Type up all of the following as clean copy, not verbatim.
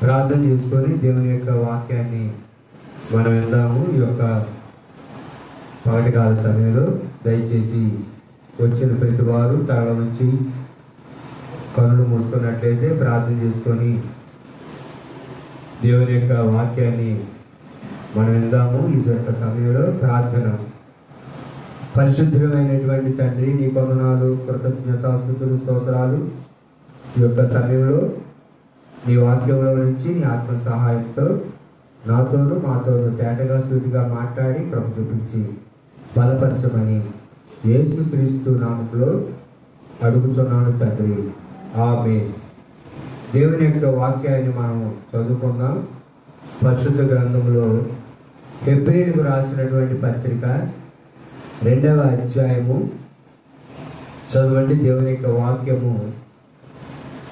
ప్రార్థన చేసుకొని దేవుని యొక్క వాక్యాన్ని మనం విందాము. ఈ యొక్క పగటికాల సమయంలో దయచేసి వచ్చిన ప్రతి వారు తల ఉంచి కన్నులు మూసుకున్నట్లయితే ప్రార్థన చేసుకొని దేవుని యొక్క వాక్యాన్ని మనం విందాము. ఈ యొక్క సమయంలో ప్రార్థన. పరిశుద్ధమైనటువంటి తండ్రి, నీ వందనాలు, కృతజ్ఞతాస్తుతులు, స్తోత్రాలు. ఈ యొక్క సమయంలో నీ వాక్యంలో నుంచి నీ ఆత్మ సహాయంతో నాతోనూ మాతోనూ తేటగా సూటిగా మాట్లాడి కృప చూపించి బలపరచమని యేసుక్రీస్తు నామములో అడుగుచున్నాను తండ్రి, ఆమేన్. దేవుని యొక్క వాక్యాన్ని మనం చదువుకుందాం. పరిశుద్ధ గ్రంథంలో హెబ్రీయులకు రాసినటువంటి పత్రిక 2వ అధ్యాయము చదవండి. దేవుని యొక్క వాక్యము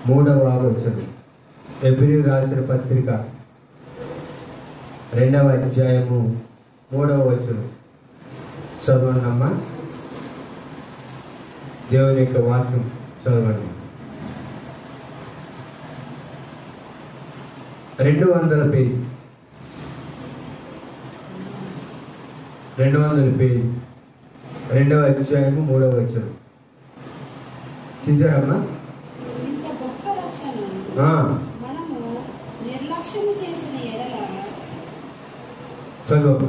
3వ వచనం. హెబ్రీయులకు రాసిన పత్రిక 2వ అధ్యాయము 3వ వచనం చదవండి అమ్మా. దేవుని యొక్క వాక్యం చదవండి. 200 పేజీ 200 పేజీ 2వ అధ్యాయము 3వ వచనం చూసారమ్మా. ఇంత గొప్ప రక్షణను మనము నిర్లక్ష్యము చేసిన ఎడల చదువు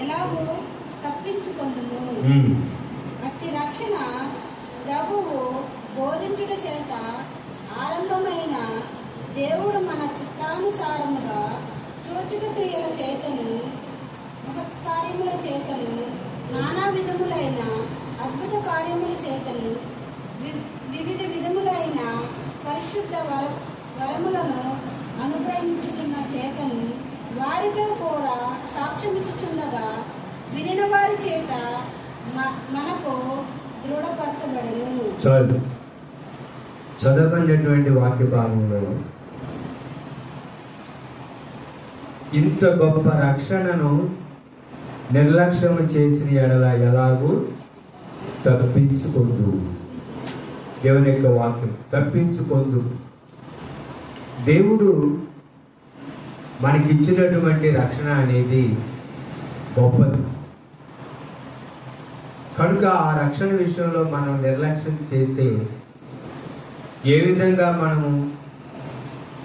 ఎలాగో తప్పించుకొందుము. అట్టి రక్షణ ప్రభువు బోధించుట చేత ఆరంభమైన దేవుడు మన చిత్తానుసారముగా సూచక క్రియల చేతను మహత్కార్యముల చేతను నానా విధములైన అద్భుత కార్యముల చేతను వివిధ విధములైన పరిశుద్ధ వరములను అనుగ్రహించుతున్న చేతను వారితో కూడా సాక్ష్యమిచ్చుచుండగా వినిన వారి చేత మనకు దృఢపరచబడెను. చదవబడినటువంటి వాక్య భాగంలో ఇంత గొప్ప రక్షణను నిర్లక్ష్యం చేసిన ఎడల ఎలాగూ తప్పించుకొందు. దేవుని యొక్క వాక్యం తప్పించుకొందు. దేవుడు మనకిచ్చినటువంటి రక్షణ అనేది గొప్పది కనుక ఆ రక్షణ విషయంలో మనం నిర్లక్ష్యం చేస్తే ఏ విధంగా మనము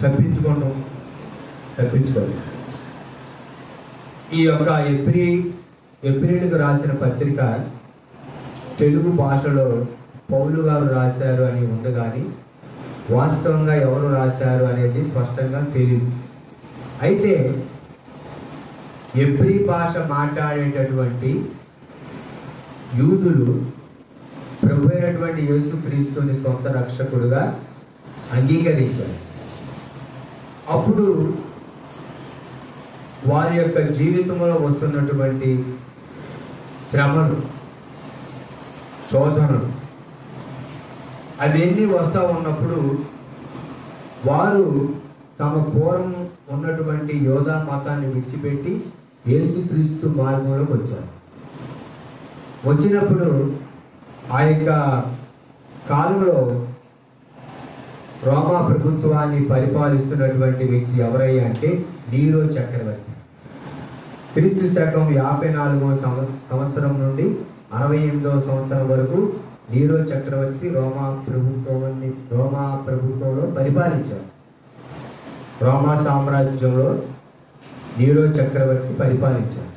తప్పించుకోలేం. ఈ యొక్క ఎబ్రీయులకు రాసిన పత్రిక తెలుగు భాషలో పౌలు గారు రాశారు అని ఉంది, కానీ వాస్తవంగా ఎవరు రాశారు అనేది స్పష్టంగా తెలియదు. అయితే ఎబ్రీ భాష మాట్లాడేటటువంటి యూదులు ప్రభు అయినటువంటి యేసుక్రీస్తుని సొంత రక్షకుడుగా అంగీకరించారు. అప్పుడు వారి యొక్క జీవితంలో వస్తున్నటువంటి శ్రమలు, శోధనలు అవన్నీ వస్తూ ఉన్నప్పుడు వారు తమ పూర్వం ఉన్నటువంటి యోధా మతాన్ని విడిచిపెట్టి యేసుక్రీస్తు మార్గంలోకి వచ్చారు. వచ్చినప్పుడు ఆ యొక్క కాలంలో రోమా ప్రభుత్వాన్ని పరిపాలిస్తున్నటువంటి వ్యక్తి ఎవరయ్యా అంటే నీరో చక్రవర్తి. క్రీస్తు శకం 54వ సంవత్సరం నుండి 68వ సంవత్సరం వరకు నీరో చక్రవర్తి రోమా ప్రభుత్వంలో పరిపాలించారు. రోమా సామ్రాజ్యంలో నీరో చక్రవర్తి పరిపాలించారు.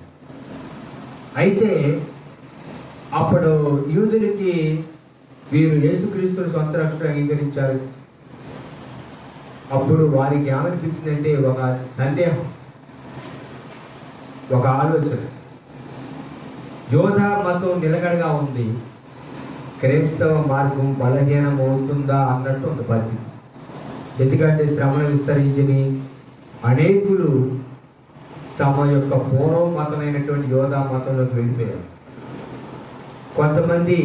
అయితే అప్పుడు యూదులకి వీరు యేసుక్రీస్తుని సొంత రక్షణ అంగీకరించారు. అప్పుడు వారికి ఏమనిపించిందంటే ఒక సందేహం, ఒక ఆలోచన. యోధా మతం నిలకడగా ఉంది, క్రైస్తవ మార్గం బలహీనం అవుతుందా అన్నట్టు ఒక పరిస్థితి. ఎందుకంటే శ్రమను విస్తరించని అనేకులు తమ యొక్క పూర్వ మతమైనటువంటి యోధా మతంలోకి వెళ్ళిపోయారు. కొంతమంది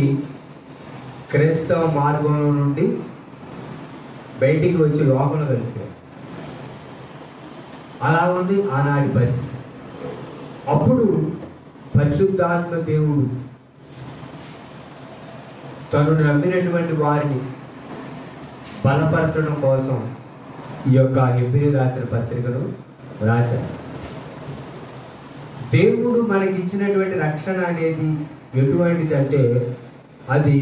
క్రైస్తవ మార్గంలో నుండి బయటికి వచ్చి లోపల కలిసిపోయారు. అలా ఉంది ఆనాటి పరిస్థితి. అప్పుడు పరిశుద్ధాత్మ దేవుడు తను నమ్మినటువంటి వారిని బలపరచడం కోసం ఈ యొక్క హెబ్రీ రాసిన పత్రికను రాశారు. దేవుడు మనకి ఇచ్చినటువంటి రక్షణ అనేది ఎటువంటిది అంటే అది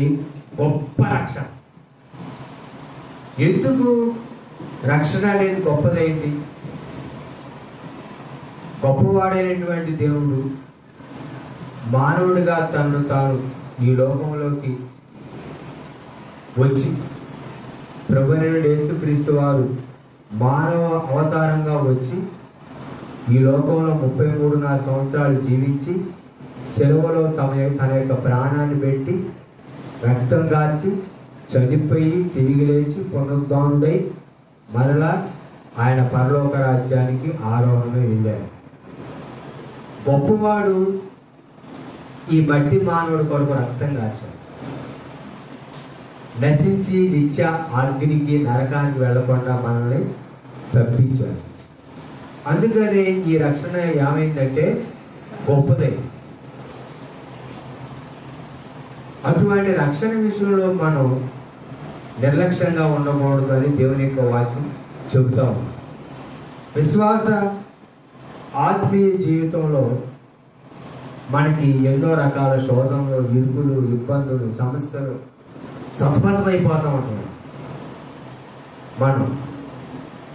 గొప్ప రక్షణ. ఎందుకు రక్షణ అనేది గొప్పదైంది? గొప్పవాడైనటువంటి దేవుడు మానవుడిగా తనను తాను ఈ లోకంలోకి వచ్చి ప్రభువైన యేసుక్రీస్తు వారు మానవ అవతారంగా వచ్చి ఈ లోకంలో 33.5 సంవత్సరాలు జీవించి సెలవులో తన యొక్క ప్రాణాన్ని పెట్టి రక్తం గార్చి చనిపోయి తిరిగి లేచి పునరుద్ధానుడై మరలా ఆయన పరలోక రాజ్యానికి ఆరోహణ వెళ్ళారు. గొప్పవాడు ఈ మట్టి మానవుడి కొరకు రక్తం గార్చాడు. నశించి నిత్య అగ్నికి నరకానికి వెళ్లకుండా మనల్ని తప్పించాడు. అందుకని ఈ రక్షణ ఏమైందంటే గొప్పదే. అటువంటి రక్షణ విషయంలో మనం నిర్లక్ష్యంగా ఉండకూడదు అని దేవుని యొక్క వాక్యం చెబుతాం. విశ్వాస ఆత్మీయ జీవితంలో మనకి ఎన్నో రకాల శోధనలు, ఇరుకులు, ఇబ్బందులు, సమస్యలు సతమతమైపోతూ ఉంటాం. మనం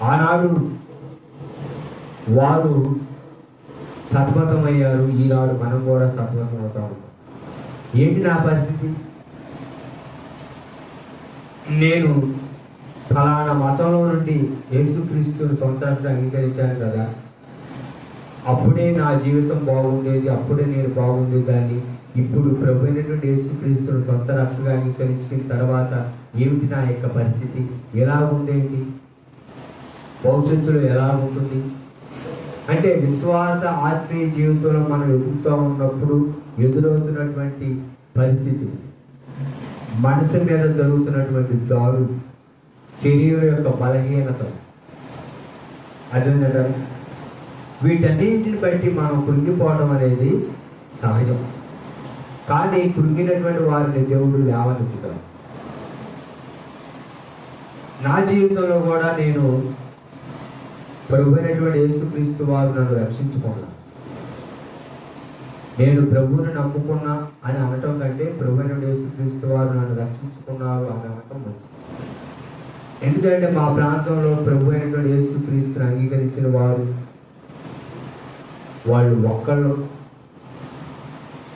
ఆనాడు వారు సతమతమయ్యారు, ఈనాడు మనం కూడా సతమతం అవుతా ఉంటాం. ఏంటి నా పరిస్థితి? నేను ఫలానా మతంలో నుండి యేసుక్రీస్తుని సొంత రక్షణ అంగీకరించాను కదా, అప్పుడే నా జీవితం బాగుండేది, అప్పుడే నేను బాగుండేదాన్ని. ఇప్పుడు ప్రభు అయినటువంటి యేసుక్రీస్తుని సొంత రక్షణగా అంగీకరించిన తర్వాత ఏమిటి నా యొక్క పరిస్థితి? ఎలా ఉండేది? భవిష్యత్తులో ఎలా ఉంటుంది అంటే విశ్వాస ఆత్మీయ జీవితంలో మనం ఎదుగుతూ ఉన్నప్పుడు ఎదురవుతున్నటువంటి పరిస్థితి, మనసు మీద జరుగుతున్నటువంటి దారులు, శరీరం యొక్క బలహీనత, అదేంటంటే వీటన్నింటిని బట్టి మనం కృంగిపోవడం అనేది సహజం. కానీ కృంగినటువంటి వారిని దేవుడు లేవనెత్తుతాడు. నా జీవితంలో కూడా నేను ప్రభు అయినటువంటి యేసుక్రీస్తు వారు నన్ను రక్షించుకున్నా, నేను ప్రభువుని నమ్ముకున్నా అని అనటం కంటే ప్రభు అయినటువంటి యేసుక్రీస్తు వారు నన్ను రక్షించుకున్నారు అని అనటం మంచిది. ఎందుకంటే మా ప్రాంతంలో ప్రభు అయినటువంటి యేసుక్రీస్తుని అంగీకరించిన వాళ్ళు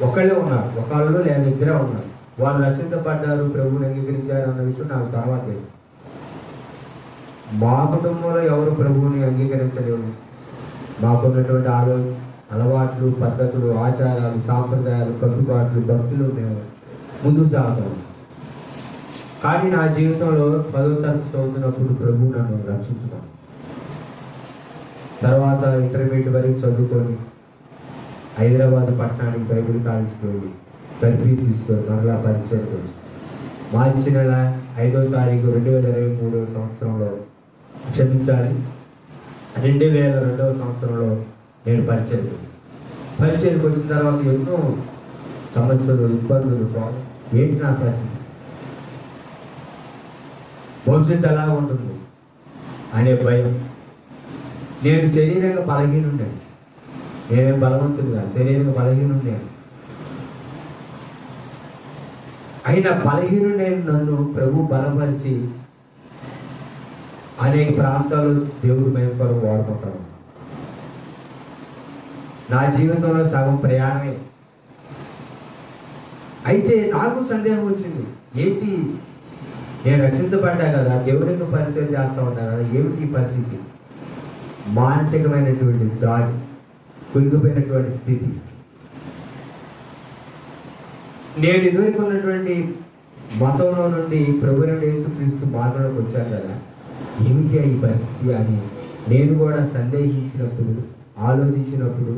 ఒకళ్ళే ఉన్నారు, ఒకళ్ళు లేదా ఇద్దరే ఉన్నారు. వాళ్ళు రక్షించబడ్డారు, ప్రభువుని అంగీకరించారు అన్న విషయం నాకు తర్వాత తెలుసు. మా కుటుంబంలో ఎవరు ప్రభువుని అంగీకరించలేవు. మాకున్నటువంటి అలవాట్లు, పద్ధతులు, ఆచారాలు, సాంప్రదాయాలు, కట్టుబాట్లు, భక్తులు మేము ముందుకు సాగుతాము. కానీ నా జీవితంలో 10వ తరగతి చదువుతున్నప్పుడు ప్రభువు నన్ను రక్షించుకున్నాను. తర్వాత ఇంటర్మీడియట్ వరకు చదువుకొని హైదరాబాద్ పట్టణానికి బైబిల్ కాలేజ్కి వెళ్ళి తరఫీ తీసుకొని మరలా పరిచయం వచ్చి మార్చి నెల 5వ తారీఖు 2023 సంవత్సరంలో, క్షమించాలి 2002 సంవత్సరంలో నేను పరిచయకు వచ్చిన తర్వాత ఎన్నో సమస్యలు, ఇబ్బందులు, ఏంటి నా పరిస్థితి, భవిష్యత్తు ఎలా ఉంటుంది అనే భయం. నేను శరీరంగా బలహీనుండాను, నేనేం బలవంతుడు కాదు, శరీరంగా బలహీనుండాను. అయినా బలహీనుడైన నన్ను ప్రభు బలపరిచి అనేక ప్రాంతాలు దేవుడు మేము కొరకు వాడుకుంటాము. నా జీవితంలో సగం ప్రయాణమే. అయితే నాకు సందేహం వచ్చింది, ఏంటి నేను రక్షించబడ్డా కదా, దేవుడికి పరిచయం చేస్తూ ఉంటా కదా, ఏమిటి పరిస్థితి? మానసికమైనటువంటి దాడి, కురిగిపోయినటువంటి స్థితి. నేను ఎదుర్కొన్నటువంటి మతంలో నుండి ప్రభు అయిన యేసుక్రీస్తు మార్గంలోకి వచ్చాను కదా, ఏమిటి ఈ పరిస్థితి అని నేను కూడా సందేహించినప్పుడు, ఆలోచించినప్పుడు,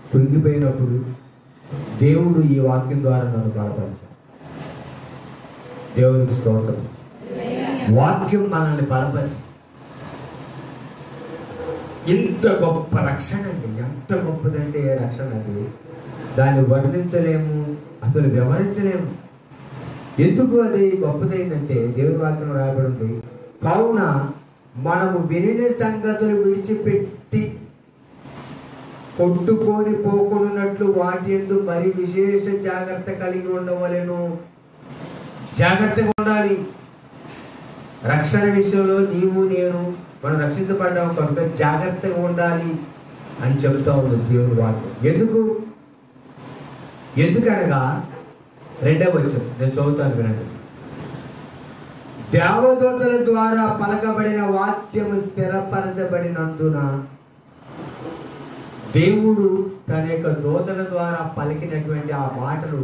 కృంగిపోయినప్పుడు దేవుడు ఈ వాక్యం ద్వారా నన్ను బలపరిచాడు. దేవునికి స్తోత్రం. వాక్యం మనల్ని బలపరిచి ఇంత గొప్ప రక్షణ అండి, ఎంత గొప్పదంటే రక్షణ అది, దాన్ని వర్ణించలేము, అసలు వివరించలేము. ఎందుకు అది గొప్పదైందంటే దేవుని వాక్యం రాయబడింది, కావున మనము వినిన సంగతులు విడిచిపెట్టి కొట్టుకొని పోకున్నట్లు వాటి యందు మరి విశేష జాగ్రత్త కలిగి ఉండవలెను. జాగ్రత్తగా ఉండాలి. రక్షణ విషయంలో నీవు నేను మనం రక్షించబడ్డాము కనుక జాగ్రత్తగా ఉండాలి అని చెబుతా ఉంది దేవుని వాక్యం. ఎందుకనగా 2వ వచనం నేను చదువుతాను వినండి. దేవదూతల ద్వారా పలకబడిన వాక్యము స్థిరపరచబడినందున దేవుడు తన యొక్క దూతల ద్వారా పలికినటువంటి ఆ మాటలు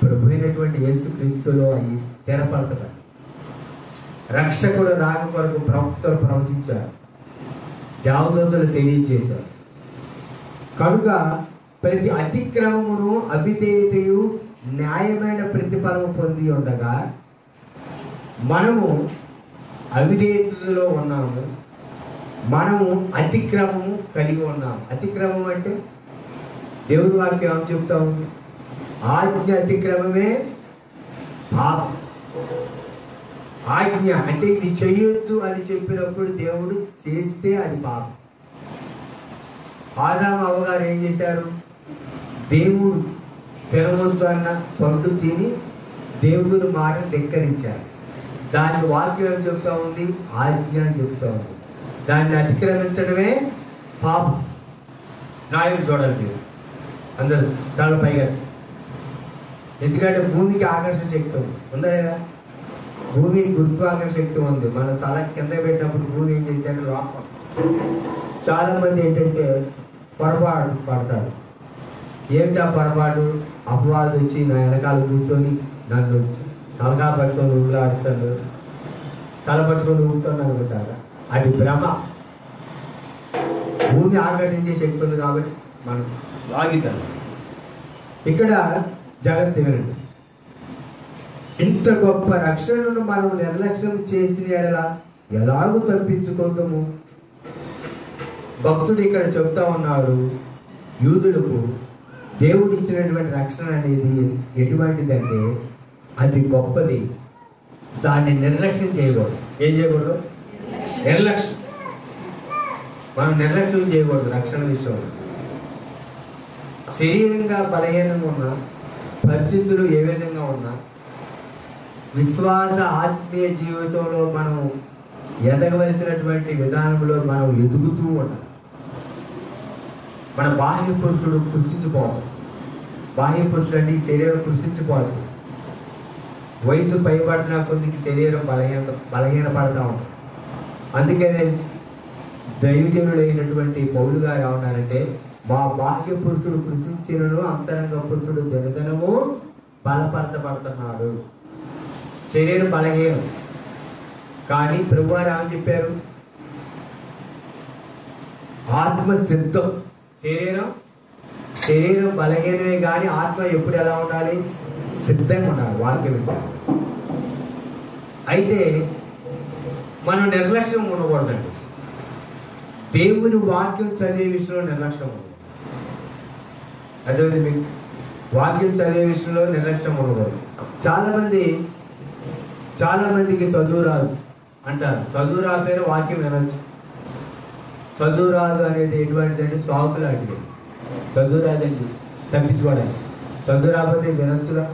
ప్రభు అయినటువంటి యేసుక్రీస్తులో అవి స్థిరపరచబడి రక్షకుడు రాక కొరకు ప్రవక్తలు ప్రవచించారు, దేవదూతలు తెలియజేశారు. కనుక ప్రతి అతిక్రమమును అవిధేయతయు న్యాయమైన ప్రతిఫలము పొంది ఉండగా మనము అవిధేయతలో ఉన్నాము, మనము అతిక్రమము కలిగి ఉన్నాము. అతిక్రమం అంటే దేవుని వాక్యం ఏమని చెప్తాము? ఆజ్ఞ అతిక్రమమే పాపం. ఆజ్ఞ అంటే ఇది చెయ్యొద్దు అని చెప్పినప్పుడు దేవుడు చేస్తే అది పాపం. ఆదాము అవ్వగారు ఏం చేశారు? దేవుడు తినవద్దు అన్న పండు తిని దేవుని మాట ధిక్కరించారు. దానికి వాక్యం ఏం చెప్తా ఉంది? ఆజ్ఞ అని చెప్తా ఉంది. దాన్ని అతిక్రమించడమే పాపం. న్యాయం చూడాలి మీరు అందరూ తల పైగా. ఎందుకంటే భూమికి ఆకర్షణ శక్తి ఉందా లేదా? భూమి గురుత్వాకర్షణ శక్తి ఉంది. మన తల కింద పెట్టినప్పుడు భూమి ఏం చేస్తే లోపం. చాలా మంది ఏంటంటే పొరపాటు పడతారు. ఏమిటి ఆ పొరపాటు? అపవాదు వచ్చి నా వెనకాల కూర్చొని నన్ను తలగా పట్టుకొని ఊళ్ళాడుతాను, తల పట్టుకొని ఊపుతాను అనుకుంటారా? అది భ్రమ. భూమి ఆకర్షించే శక్తి ఉంది కాబట్టి మనం లాగితాం. ఇక్కడ జాగ్రత్త వినండి. ఇంత గొప్ప రక్షణను మనం నిర్లక్ష్యం చేసిన ఎడల ఎలాగూ తప్పించుకుంటాము? భక్తుడు ఇక్కడ చెప్తా ఉన్నారు, యూదులకు దేవుడు ఇచ్చినటువంటి రక్షణ అనేది ఎటువంటిదంటే అది గొప్పది. దాన్ని నిర్లక్ష్యం చేయకూడదు. ఏం చేయకూడదు? నిర్లక్ష్యం. మనం నిర్లక్ష్యం చేయకూడదు రక్షణ విషయంలో. శరీరంగా బలహీనంగా ఉన్నా, పరిస్థితులు ఏ విధంగా ఉన్నా, విశ్వాస ఆత్మీయ జీవితంలో మనం ఎదగవలసినటువంటి విధానంలో మనం ఎదుగుతూ ఉండాలి. మన బాహ్య పురుషుడు కృషించిపోతాం. బాహ్య పురుషుడు అంటే శరీరం కృషించిపోతుంది. వయసు పైబడిన కొద్దికి శరీరం బలహీనపడతా ఉంటుంది. అందుకనే దైవజనుడైనటువంటి పౌలు గారు ఏమన్నారంటే, మా బాహ్య పురుషుడు కృషించినను అంతరంగ పురుషుడు దినదినము బలపరచబడుతున్నాడు. శరీరం బలహీనం కానీ ప్రభు వారు ఏమని చెప్పారు? ఆత్మ సిద్ధం. శరీరం బలహీనమే కానీ ఆత్మ ఎప్పుడు ఎలా ఉండాలి? సిద్ధంగా ఉండాలి. వాక్యం వింటారు. అయితే మనం నిర్లక్ష్యం ఉండకూడదండి. దేవుని వాక్యం చదివే విషయంలో నిర్లక్ష్యం ఉండదు. అదే మీకు వాక్యం చదివే విషయంలో నిర్లక్ష్యం ఉండకూడదు. చాలా మందికి చదువు రాదు అంటారు. చదువు రాకపోయినా వాక్యం వినొచ్చు. చదువు రాదు అనేది ఎటువంటిదంటే సాకు లాంటిది. చదువు రాదండి తప్పించుకోవడానికి. చదువు రాకపోతే వినొచ్చుగా.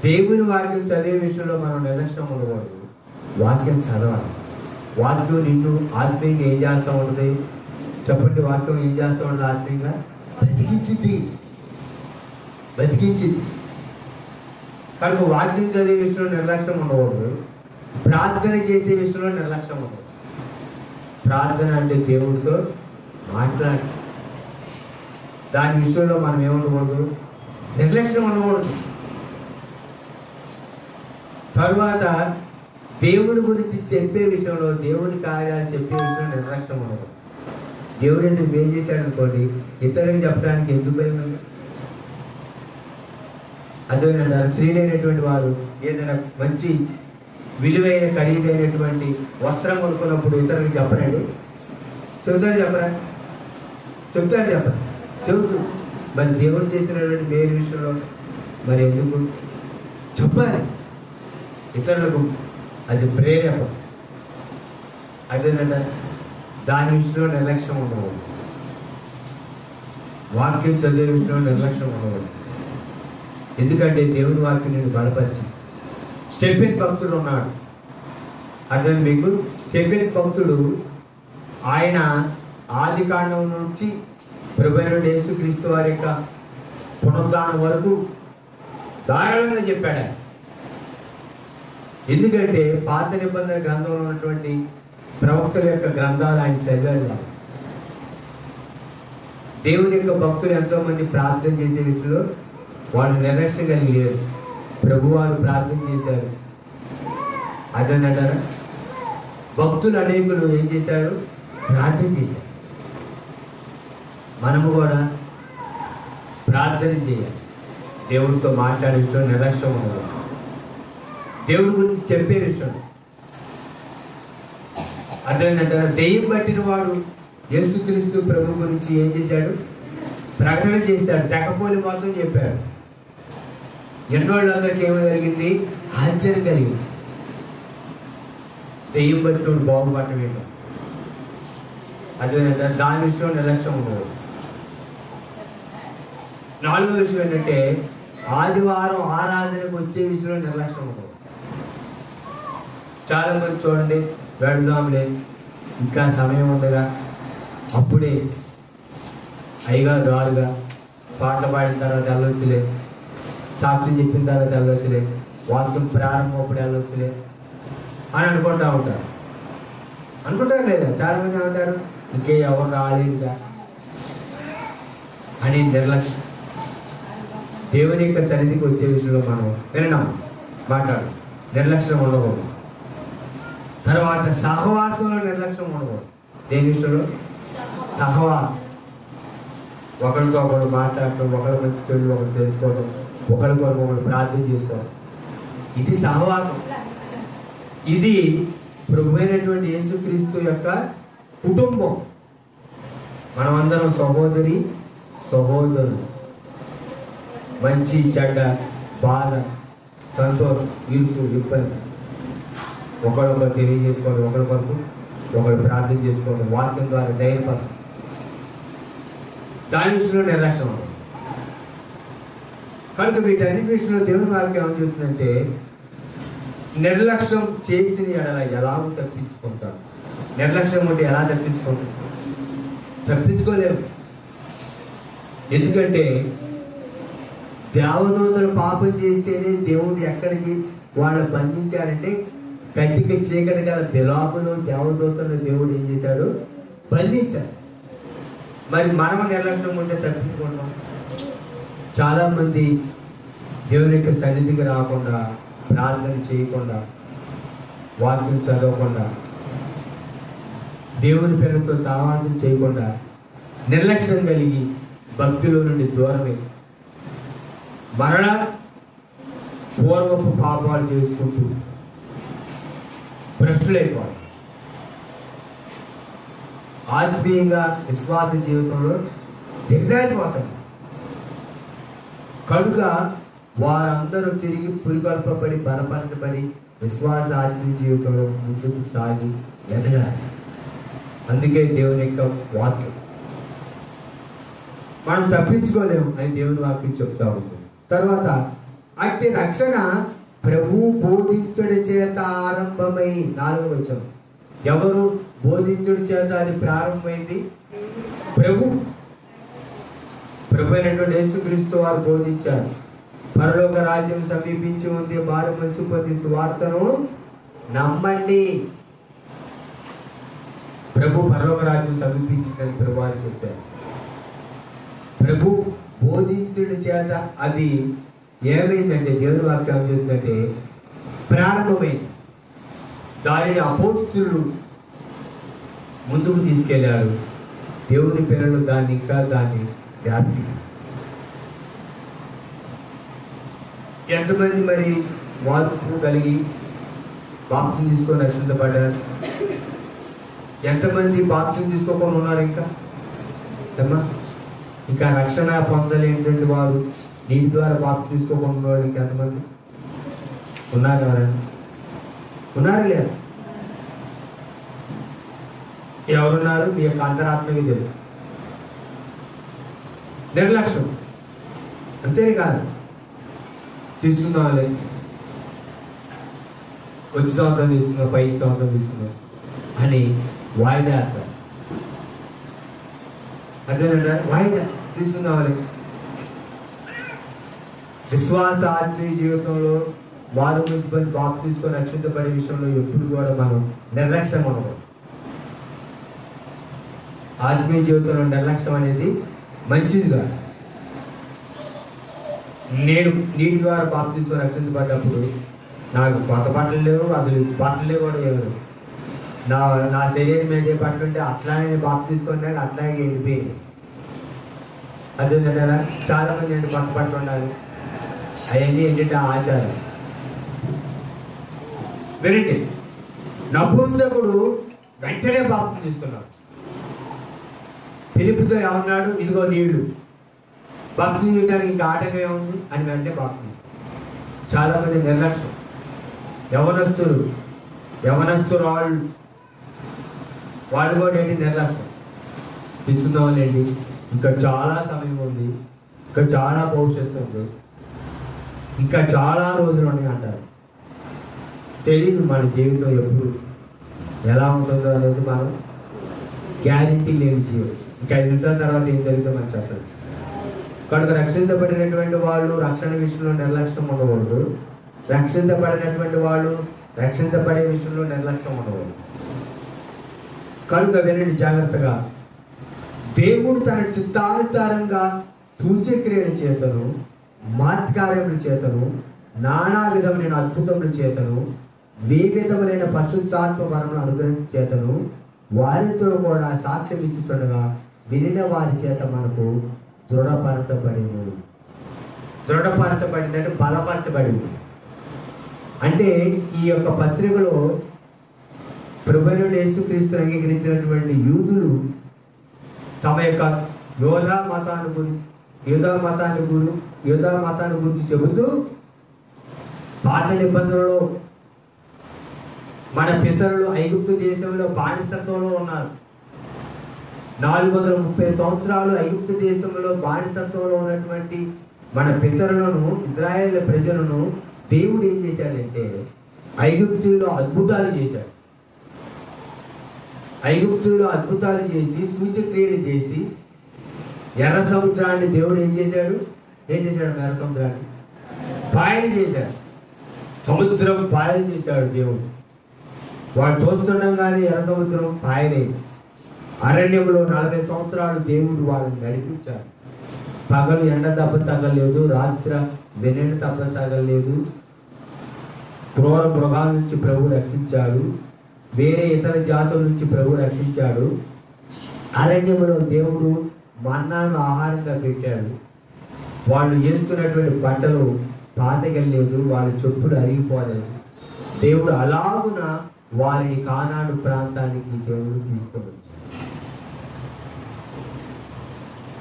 దేవుని వాక్యం చదివే విషయంలో మనం నిర్లక్ష్యం ఉండకూడదు. వాక్యం చదవాలి. వాక్యం నిన్ను ఆత్మీయంగా ఏం చేస్తూ ఉంటుంది? చెప్పండి. వాక్యం ఏం చేస్తూ ఉంటుంది? ఆత్మీయంగా బతికించింది. కనుక వాక్యం చదివే విషయంలో నిర్లక్ష్యం ఉండకూడదు. ప్రార్థన చేసే విషయంలో నిర్లక్ష్యం ఉండదు. ప్రార్థన అంటే దేవుడితో మాట్లాడి దాని విషయంలో మనం ఏముండకూడదు? నిర్లక్ష్యం ఉండకూడదు. తరువాత దేవుడి గురించి చెప్పే విషయంలో, దేవుడి కార్యాలు చెప్పే విషయంలో నిర్లక్ష్యం ఉండదు. దేవుడు ఎందుకు ఏం చేశాడు అనుకోండి, ఇతరులకు చెప్పడానికి ఎందుకు భయం? అదేనంటారు. స్త్రీలైనటువంటి వారు ఏదైనా మంచి విలువైన ఖరీదైనటువంటి వస్త్రం కొనుక్కున్నప్పుడు ఇతరులకు చెప్పరండి. చెబుతారు చెప్పరా? చెబుతూ మరి దేవుడు చేసినటువంటి మేలు విషయంలో మరి ఎందుకు చెప్పాలి? ఇతరులకు అది ప్రేరేపణ. అదేనంటే దాని విషయంలో నిర్లక్ష్యం ఉండకూడదు. వాక్యం చదివే విషయంలో నిర్లక్ష్యం ఉండకూడదు. ఎందుకంటే దేవుని వాక్యం నేను బలపరిచి. స్టెఫెన్ భక్తుడు ఉన్నాడు. అదే మీకు స్టెఫెన్ భక్తుడు ఆయన ఆది కాండం నుంచి ప్రభువైన యేసుక్రీస్తు వారి యొక్క పునరుద్ధానం వరకు ధారాళంగా చెప్పాడు. ఎందుకంటే పాత నిబంధన గ్రంథంలో ఉన్నటువంటి ప్రవక్తల యొక్క గ్రంథాలు ఆయన చదివారు. దేవుని యొక్క భక్తులు ఎంతో మంది ప్రార్థన చేసే విషయంలో వాళ్ళు నిర్లక్ష్యం కలిగి లేరు. ప్రభువారు ప్రార్థన చేశారు. అదేనంటారా? భక్తులు అనేకులు ఏం చేశారు? ప్రార్థన చేశారు. మనము కూడా ప్రార్థన చేయాలి. దేవుడితో మాట్లాడే విషయం నిర్లక్ష్యం ఉండదు. దేవుడి గురించి చెప్పే విషయం అదేనంటారా? దెయ్యం పట్టిన వాడు యేసుక్రీస్తు ప్రభు గురించి ఏం చేశాడు? ప్రకటన చేశాడు. తెకపోలి మొత్తం చెప్పాడు. ఎన్నోళ్ళందరికీ ఏమో కలిగింది? ఆశ్చర్యం కలిగింది. దెయ్యం పట్టినోడు బాగుపడటమేమో. అదేనంటే దాని విషయంలో నిర్లక్ష్యం ఉండదు. నాలుగో విషయం ఏంటంటే ఆదివారం ఆరాధనకు వచ్చే విషయంలో నిర్లక్ష్యం ఉండదు. చాలా మంది చూడండి, వెళ్దాంలే, ఇంకా సమయం ఉండగా, అప్పుడే అయ్యగారు రారుగా, పాటలు పాడిన తర్వాత వెళ్ళొచ్చులే, సాక్ష్యం చెప్పిన తర్వాత వెళ్ళొచ్చులే, వాక్యం ప్రారంభం వెళ్ళొచ్చులే అని అనుకుంటా ఉంటారు. అనుకుంటారు లేదా? చాలా మంది ఏమంటారు? ఇంకే ఎవరు రాలేదుగా అని నిర్లక్ష్యం. దేవుని యొక్క సన్నిధికి వచ్చే విషయంలో మనం వినడం మాట్లాడు నిర్లక్ష్యం ఉండకూడదు. తర్వాత సహవాసంలో నిర్లక్ష్యం ఉండకూడదు. దేని విషయంలో? సహవాసం. ఒకరితో ఒకరు మాట్లాడటం, ఒకరి మంచి చెడు ఒకరు తెలుసుకోవడం, ఒకరికొకరు ఒకరు ప్రార్థన చేసుకోవడం, ఇది సహవాసం. ఇది ప్రభువైనటువంటి యేసుక్రీస్తు యొక్క కుటుంబం. మనమందరం సహోదరి సహోదరులు. మంచి చెడ్డ, బాధ, సంతోషం, ఇరుకు, ఇబ్బంది ఒకరొకరు తెలియజేసుకోవడం, ఒకరికొరకు ఒకరు ప్రార్థన చేసుకోవడం, వాక్యం ద్వారా ధైర్యపరచడం. దాని విషయంలో నిర్లక్ష్యం ఉంటుంది. కనుక వీటన్నిటి విషయంలో దేవుని వాక్యం ఏమని చెప్తుందంటే నిర్లక్ష్యం చేసిన ఎడల ఎలాగో తప్పించుకుంటారు. నిర్లక్ష్యం ఉంటే ఎలా తప్పించుకుంటారు? తప్పించుకోలేము. ఎందుకంటే దేవదూతలు పాపం చేస్తేనే దేవుడు ఎక్కడికి వాళ్ళని బంధించాడంటే కట్టిక చీకటి గల బిలామును దేవదూతలను దేవుడు ఏం చేశాడు? బంధించాడు. మరి మనం నిర్లక్ష్యం ఉంటే తప్పించుకుంటాం. చాలామంది దేవుని యొక్క సన్నిధికి రాకుండా, ప్రార్థన చేయకుండా, వాక్యం చదవకుండా, దేవుని పేరుతో సహవాసం చేయకుండా, నిర్లక్ష్యం కలిగి భక్తిలో నుండి దూరమే మరలా పూర్వపు పాపాలు చేసుకుంటూ భ్రష్టులైపోవాలి. ఆత్మీయంగా విశ్వాస జీవితంలో దిగజారిపోతారు. కనుక వారందరూ తిరిగి పురికొల్పబడి బలపరచబడి విశ్వాస ఆత్మీయ జీవితంలో ముందుకు సాగి ఎదగాలి. అందుకే దేవుని యొక్క వాక్యం మనం తప్పించుకోలేము అని దేవుని వాక్యం చెప్తా ఉంటుంది. తర్వాత అట్టి రక్షణ ప్రభు బోధించుడి చేత ఆరంభమై, 4వ వచనం, ఎవరు బోధించుడి చేత అది ప్రారంభమైంది? ప్రభు అయినటువంటి యేసుక్రీస్తు వారు బోధించారు. పరలోక రాజ్యం సమీపించి ఉంది, మారు మనసు పొంది సువార్తను నమ్మండి. ప్రభు పరలోక రాజ్యం సమీపించిందని ప్రభు వారు చెప్పారు. ప్రభు బోధించుడి చేత అది ఏమైందంటే దేవుని వాక్యం చెప్తుందంటే ప్రారంభమైంది. దానిని అపోస్తులు ముందుకు తీసుకెళ్లారు. దేవుని పిల్లలు దాన్ని వ్యాప్తి. ఎంతమంది మరి మార్పు కలిగి బాప్తిసం తీసుకొని రక్షించబడ్డారు? ఎంతమంది బాప్తిసం తీసుకోకుండా ఉన్నారు? ఇంకా రక్షణ పొందలేనటువంటి వారు, నీటి ద్వారా బాప్తిసం తీసుకోకుండా ఉన్నారు ఇంకా ఎంతమంది ఉన్నారు? ఎవరండి? ఉన్నారు లేదు? ఎవరున్నారు? మీ యొక్క అంతరాత్మకి తెలుసు. నిర్లక్ష్యం అంతే కాదు. తీసుకుందాంలే, వచ్చి సంవత్సరం తీసుకుందాం, పై సంవత్సరం తీసుకుందాం అని వాయిదా వేస్తారు. అదేనంటారు, వాయిదా తీసుకుందాంలే. విశ్వాస ఆత్మీయ జీవితంలో వారు మున్సిపల్ బాబు తీసుకొని రక్షించబడే విషయంలో ఎప్పుడు కూడా మనం నిర్లక్ష్యం ఉండకూడదు. ఆత్మీయ జీవితంలో నిర్లక్ష్యం అనేది మంచిది కాదు. నేను నీటి ద్వారా బాబు తీసుకొని రక్షించబడ్డప్పుడు నాకు కొత్త బట్టలు లేవు, అసలు బట్టలే కూడా లేవు. నా శరీరం మీద ఏ బట్టలు ఉంటే అట్లానే బాబు తీసుకున్నాక అట్లాగే వెళ్ళిపోయింది. అదేంటంటారా? చాలా మంది ఏంటి కొత్త బట్టలు ఉండాలి, అవన్నీ ఏంటంటే ఆచారం. వినండి, నపుంసకుడు వెంటనే బాప్తిసం తీసుకున్నాడు. ఫిలిప్పుతో ఏమన్నాడు? ఇదిగో నీళ్లు, బాప్తిసం చేయడానికి ఇంకా ఆటంకం ఏముంది అని వెంటనే బాప్తిసం. చాలా మంది నిర్లక్ష్యం. యవనస్తురాళ్ళు వాళ్ళు కూడా ఏంటి నిర్లక్ష్యం. తీసుకుందామేంటి, ఇంకా చాలా సమయం ఉంది, ఇంకా చాలా భవిష్యత్తు ఉంది, ఇంకా చాలా రోజులు ఉన్నాయి అంటారు. తెలీదు మన జీవితం ఎప్పుడు ఎలా ఉంటుందో అనేది మనం గ్యారంటీ లేని జీవితం. ఇంకా 5 నిమిషాల తర్వాత ఏం జరుగుతుందో మనం చెప్పలేదు. కనుక రక్షించబడినటువంటి వాళ్ళు రక్షణ విషయంలో నిర్లక్ష్యం ఉండకూడదు. రక్షించబడినటువంటి వాళ్ళు రక్షించబడే విషయంలో నిర్లక్ష్యం ఉండకూడదు. కనుక వినండి జాగ్రత్తగా. దేవుడు తన చిత్తానుసారంగా సూచక్రియల చేతను, మాత్కార్యముల చేతను, నానా విధమైన అద్భుతముల చేతను, వివిధములైన పరిశుద్ధాత్మ వరముల అనుగ్రహం చేతను వారితో కూడా సాక్ష్యం ఇచ్చుతుండగా వినిన వారి చేత మనకు దృఢపరచబడిందంటే బలపరచబడింది. అంటే ఈ యొక్క పత్రికలో ప్రభువైన యేసుక్రీస్తును అంగీకరించినటువంటి యూదులు తమ యొక్క యోధా మతాన్ని గురించి చెబుతూ, పాత నిబంధనలో మన పితరులు ఐగుప్తు దేశంలో బానిసత్వంలో ఉన్నారు. 430 సంవత్సరాలు ఐగుప్తు దేశంలో బానిసత్వంలో ఉన్నటువంటి మన పితరులను, ఇజ్రాయేల్ ప్రజలను దేవుడు ఏం చేశాడంటే ఐగుప్తులో అద్భుతాలు చేశాడు. ఐగుప్తులో అద్భుతాలు చేసి సూచక్రియలు చేసి ఎర్ర సముద్రాన్ని దేవుడు ఏం చేశాడు? ఎర్ర సముద్రాన్ని పాయలు చేశాడు. సముద్రం పాయలు చేశాడు దేవుడు. వాడు చూస్తుండగానే ఎర్ర సముద్రం పాయలేదు. అరణ్యంలో 40 సంవత్సరాలు దేవుడు వాళ్ళని నడిపించాడు. పగలు ఎండ దెబ్బ తగలేదు, రాత్రి వెన్నెల దెబ్బ తగలేదు. క్రూర మృగాల నుంచి ప్రభు రక్షించాడు. వేరే ఇతర జాతుల నుంచి ప్రభు రక్షించాడు. అరణ్యంలో దేవుడు మన్నాను ఆహారంగా పెట్టాడు. వాళ్ళు వేసుకున్నటువంటి బట్టలు పాతకెళ్ళలేదు, వాళ్ళ చెప్పులు అరిగిపోలేదు. దేవుడు అలాగున వారిని కానాడు ప్రాంతానికి దేవుడు తీసుకొని వచ్చాడు.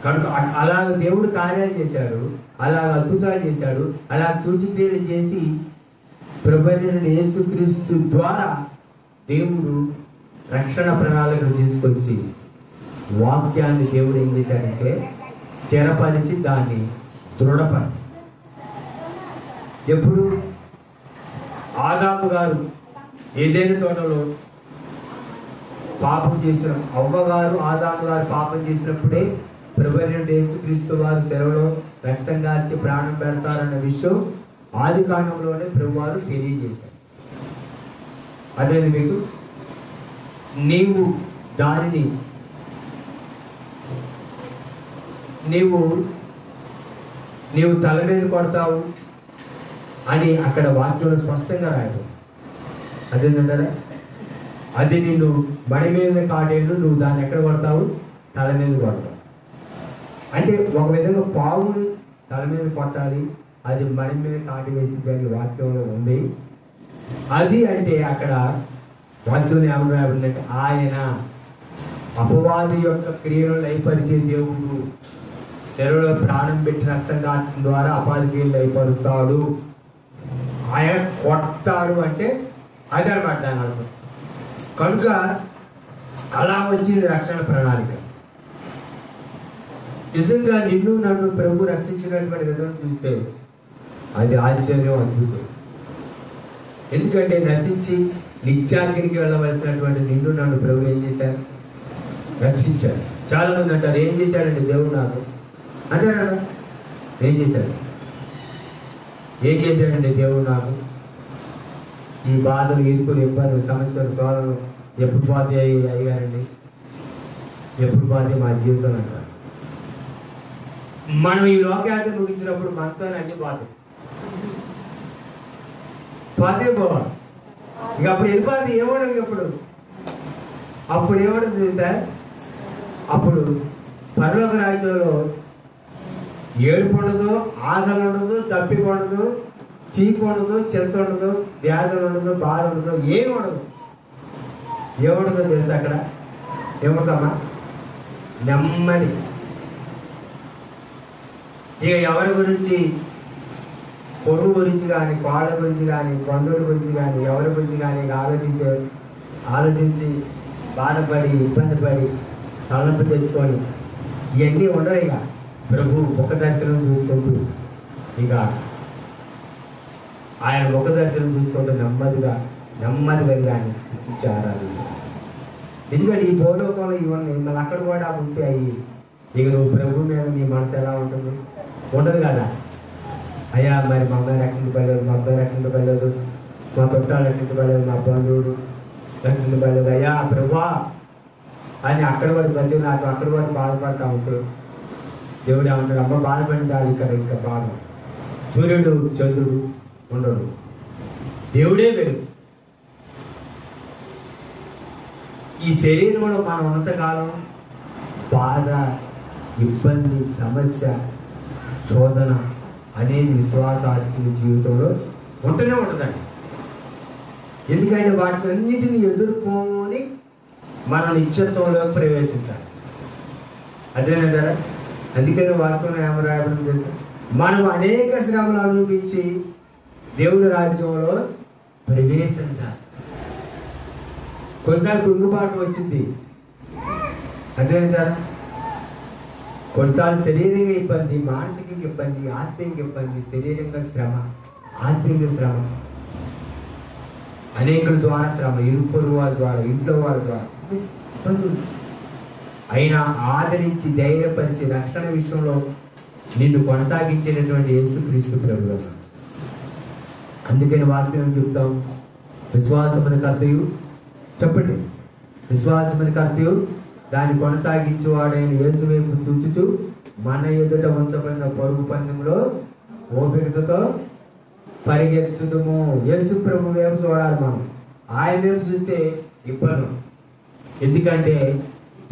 కనుక అలాగ దేవుడు కార్యాలు చేశాడు, అలాగ అద్భుతాలు చేశాడు, అలా సూచక్రియలు చేసి ప్రభువైన యేసుక్రీస్తు ద్వారా దేవుడు రక్షణ ప్రణాళికను తీసుకొచ్చి వాక్యాన్ని దేవుడు ఏం చేశాడంటే స్థిరపరిచి దాన్ని దృఢపరిచి. ఎప్పుడు ఆదాము గారు ఏదైనా తోటలో పాపం చేసిన అవ్వగారు, ఆదాము గారు పాపం చేసినప్పుడే ప్రభువైన యేసుక్రీస్తు వారు సెలవులో రక్తం కార్చి ప్రాణం పెడతారన్న విషయం ఆది కాండంలోనే ప్రభు వారు తెలియజేశారు. అదే మీకు నీవు దానిని నీవు తల మీద కొడతావు అని అక్కడ వాక్యంలో స్పష్టంగా రాయదు. అదేంటంటారా? అది నిన్ను బడి మీద కాటేళ్ళు, నువ్వు దాన్ని ఎక్కడ కొడతావు? తల మీద కొడతావు. అంటే ఒక విధంగా పావుని తల మీద కొట్టాలి, అది మడి మీద కాటి వేసింది అని వాక్యంలో ఉంది. అది అంటే అక్కడ వాక్యం ఏమన్నాడంటే ఆయన అపవాది యొక్క క్రియలను లయపరిచే దేవుడు, శరీరంలో ప్రాణం పెట్టి రక్తం కాచడం ద్వారా అపాధి క్రియలు లయపరుస్తాడు. ఆయన కొడతాడు అంటే అదనమాట దాని అర్థం. కనుక అలా వచ్చింది రక్షణ ప్రణాళిక. నిజంగా నిన్ను నన్ను ప్రభు రక్షించినటువంటి విధానం చూస్తే అది ఆశ్చర్యం, అద్భుతం. ఎందుకంటే నశించి నిత్యాగ్నికి వెళ్ళవలసినటువంటి నిన్ను నన్ను ప్రభు ఏం చేశారు? రక్షించాడు. చాలా మంది అంటారు, ఏం చేశాడండి దేవుడు నాకు అంటారా? ఏం చేశాడు? ఏం చేశాడండి దేవుడు నాకు? ఈ బాధలు, ఇరుకులు, ఇబ్బందులు, సమస్యలు, శోధనలు ఎప్పుడు పోతే అయ్యారండి? ఎప్పుడు పోతే మా జీవితం అంటారు. మనం ఈ లోకాన్ని ముగించినప్పుడు మనతో అన్ని పోతాయి. పోవాలి ఇక అప్పుడు వెళ్ళిపోతే ఏమడదు. అప్పుడు ఏమడుతుంది అంటే అప్పుడు పరలోక రాజ్యంలో ఏడుపు ఉండదు, ఆకలి ఉండదు, తప్పిక ఉండదు, చీకు ఉండదు, చెత్త ఉండదు, వ్యాధులు ఉండదు, బాధ ఉండదు, ఏమి ఉండదు. ఏముండదో తెలుసు అక్కడ? ఏముందమ్మా? నెమ్మది. ఇక ఎవరి గురించి, కొడుకు గురించి కానీ, కోళ్ళ గురించి కానీ, బంధువుల గురించి కానీ, ఎవరి గురించి కానీ ఆలోచించి బాధపడి, ఇబ్బంది పడి, తలనొప్పి తెచ్చుకొని ఇవన్నీ ఉండవు. ఇక ప్రభు ముఖ దర్శనం చూసుకుంటూ, ఇక ఆయన ముఖ దర్శనం చూసుకుంటూ నెమ్మదిగా ఆయన స్థితించి ఆరాధించాలి. ఎందుకంటే ఈ భూలోకంలో ఇవన్నీ మళ్ళీ అక్కడ కూడా ఉంటాయి. ఇక నువ్వు ప్రభు మీద నీ మనసు ఎలా ఉంటుంది? ఉండదు కదా. అయ్యా మరి మా అమ్మాయి రక్షణ పడలేదు, మా అబ్బాయి రక్షణ పడలేదు, మా చుట్టాలు రక్షణ పడలేదు, మా బంధువులు రక్షణ పడలేదు, అయ్యా ప్రభువా అని అక్కడ వాడు మధ్య నాకు అక్కడ వాడు బాధపడతా ఉంటాడు. దేవుడు ఏమంటాడు? అమ్మ బాధపడింది అది ఇక్కడ ఇంకా బాధ. సూర్యుడు చంద్రుడు ఉండడు, దేవుడే వేరు. ఈ శరీరంలో మనం ఉన్నంతకాలం బాధ, ఇబ్బంది, సమస్య, శోధన అనేది విశ్వాసాత్మక జీవితంలో ఉంటూనే ఉంటుందండి. ఎందుకంటే వాటినన్నిటిని ఎదుర్కొని మన నిత్యత్వంలోకి ప్రవేశించాలి. అదేనంటారా? అందుకని వాక్యం ఏమో రాయడం తెలుసు, మనం అనేక శ్రమలు అనుభవించి దేవుడి రాజ్యంలో ప్రవేశించాలి. కొన్నిసార్లు కుంగుబాటు వచ్చింది, అదేంటారా? కొన్నిసార్లు శరీరంగా ఇబ్బంది, మానసికంగా ఇబ్బంది, ఆత్మీయంగా ఇబ్బంది, శరీరంగా శ్రమ, ఆత్మీయంగా శ్రమ, అనేకుల ద్వారా శ్రమ, ఇరుపొరు వారి ద్వారా, ఇంట్లో వారి ద్వారా ఇబ్బందులు. అయినా ఆదరించి ధైర్యపరిచి రక్షణ విషయంలో నిన్ను కొనసాగించేటటువంటి యేసుక్రీస్తు ప్రభువు. అందుకని వాక్యం చెప్తాం, విశ్వాసమున కర్తయు, చెప్పండి, విశ్వాసమున కర్తయు దాన్ని కొనసాగించేవాడైన యేసు వైపు చూచుచు మన ఎదుట ఉంచబడిన పరుగు పందెంలో ఓపికతో పరిగెత్తుదము. యేసు ప్రభు వైపు చూడాలి మనం. ఆయన వైపు చూస్తే ఇబ్బంది. ఎందుకంటే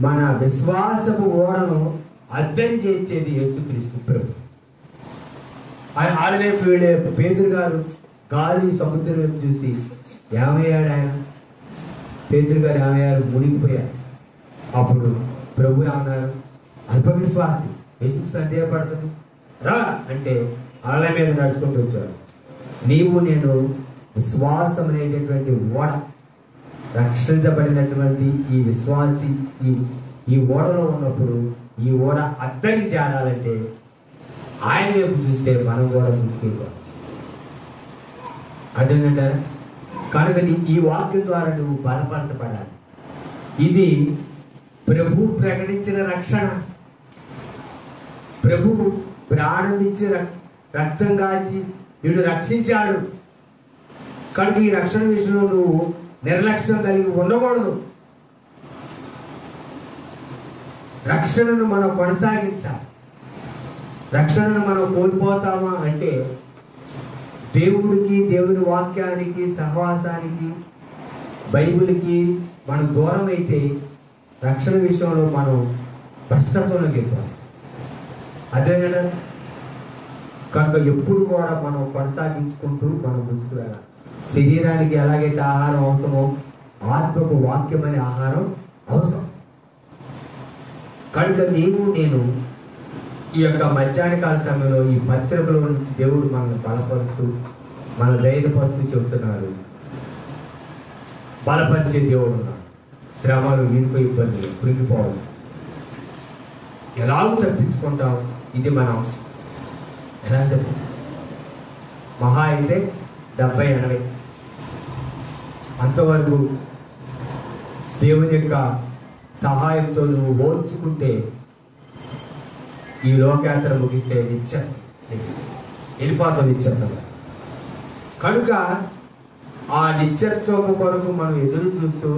మన విశ్వాసపు ఓడను అద్దరి చేసేది యేసుక్రీస్తు ప్రభు. ఆయన వైపు వెళ్ళే పేతురు గారు గాలి సముద్రం వైపు చూసి ఏమయ్యాడు? ఆయన పేతురు గారు ఏమయ్యారు? మునిగిపోయారు. అప్పుడు ప్రభు ఏమన్నారు? అల్పవిశ్వాసి, ఎందుకు సందేహపడుతుంది? రా అంటే అల మీద నడుచుకుంటూ వచ్చాడు. నీవు నేను విశ్వాసం అనేటటువంటి ఓడ, రక్షించబడినటువంటి ఈ విశ్వాసి ఈ ఓడలో ఉన్నప్పుడు ఈ ఓడ అద్దరికి చేరాలంటే ఆయన వైపు చూస్తే మనం కూడా ముందుకెళ్ళాలి. అదేంటంటారా? కనుక ఈ వాక్యం ద్వారా నువ్వు బలపరచబడాలి. ఇది ప్రభు ప్రకటించిన రక్షణ. ప్రభు ప్రాణం ఇచ్చి రక్తం కాచి నిన్ను రక్షించాడు. కనుక ఈ రక్షణ విషయంలో నువ్వు నిర్లక్ష్యం కలిగి ఉండకూడదు. రక్షణను మనం కొనసాగించాలి. రక్షణను మనం కోల్పోతామా అంటే దేవుడికి, దేవుని వాక్యానికి, సహవాసానికి, బైబిల్కి మనం దూరం అయితే రక్షణ విషయంలో మనం భ్రష్టత్వంలోకి వెళ్ళిపోవాలి. అదే కదా. కనుక ఎప్పుడు కూడా మనం కొనసాగించుకుంటూ మనం ముందుకు వెళ్ళాలి. శరీరానికి ఎలాగైతే ఆహారం అవసరమో ఆత్మకు వాక్యం అనే ఆహారం అవసరం. కనుక నీవు నేను ఈ యొక్క మధ్యాహ్న కాల సమయంలో ఈ పత్రికలో నుంచి దేవుడు మనల్ని బలపరుస్తూ మన ధైర్యపరుస్తూ చెబుతున్నారు. బలపరిచే దేవుడు ఉన్నాడు. శ్రమలు, ఇరుకు, ఇబ్బందులు, కృంగిపోవాలి, ఎలాగూ తప్పించుకుంటాం. ఇది మన అంశం. ఎలా తప్పించుకుంటాం? మహా అయితే 70-80 అంతవరకు దేవుని యొక్క సహాయంతో నువ్వు ఓర్చుకుంటే ఈ లోకయాత్ర ముగిస్తే నిత్యం వెళ్ళిపోతాం నిత్యం. కనుక ఆ నిత్యత్వం కొరకు మనం ఎదురు చూస్తూ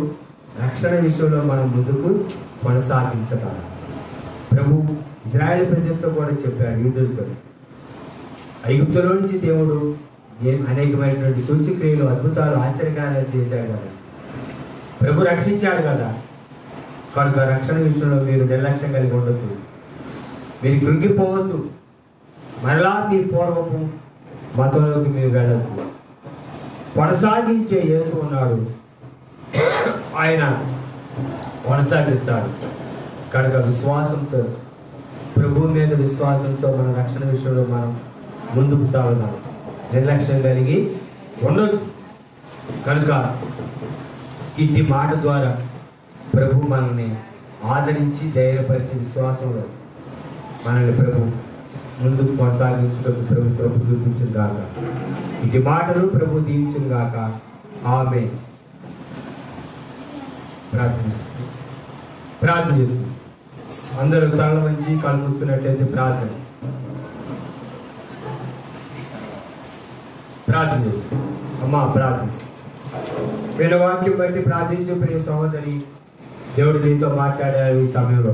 రక్షణ విషయంలో మనం ముందుకు కొనసాగించగలం. ప్రభు ఇజ్రాయేల్ ప్రజలతో కూడా చెప్పారు, యూదులతో, ఐగుప్తులో నుంచి దేవుడు అనేకమైనటువంటి సూచక్రియలు, అద్భుతాలు, ఆశ్చర్యకార్యాలు చేశాడు కదా, ప్రభు రక్షించాడు కదా. కనుక రక్షణ విషయంలో మీరు నిర్లక్ష్యం కలిగి ఉండొద్దు, మీరు కృంగిపోవద్దు, మరలా మీ పూర్వపు మతంలోకి మీరు వెళ్ళద్దు. కొనసాగించే యేసు ఉన్నాడు, ఆయన కొనసాగిస్తాడు. కనుక విశ్వాసంతో, ప్రభు మీద విశ్వాసంతో మన రక్షణ విషయంలో మనం ముందుకు సాగుదాం, నిర్లక్ష్యం కలిగి ఉండదు. కనుక ఇంటి మాట ద్వారా ప్రభు మనల్ని ఆదరించి ధైర్యపరిచి విశ్వాసంలో మనల్ని ప్రభు ముందుకు కొనసాగించడానికి ప్రభు చూపించిన గాక. ఇటు మాటలు ప్రభు దీవించిన గాక. ఆమేన్. ప్రార్థన చేస్తుంది. అందరూ తల వంచి కళ్ళు మూసుకున్నట్లయితే ప్రార్థన చేస్తుంది. అమ్మా ప్రార్థన. వీళ్ళ వాక్యం బట్టి ప్రార్థించే ప్రియ సహోదరి, దేవుడు నీతో మాట్లాడారు ఈ సమయంలో.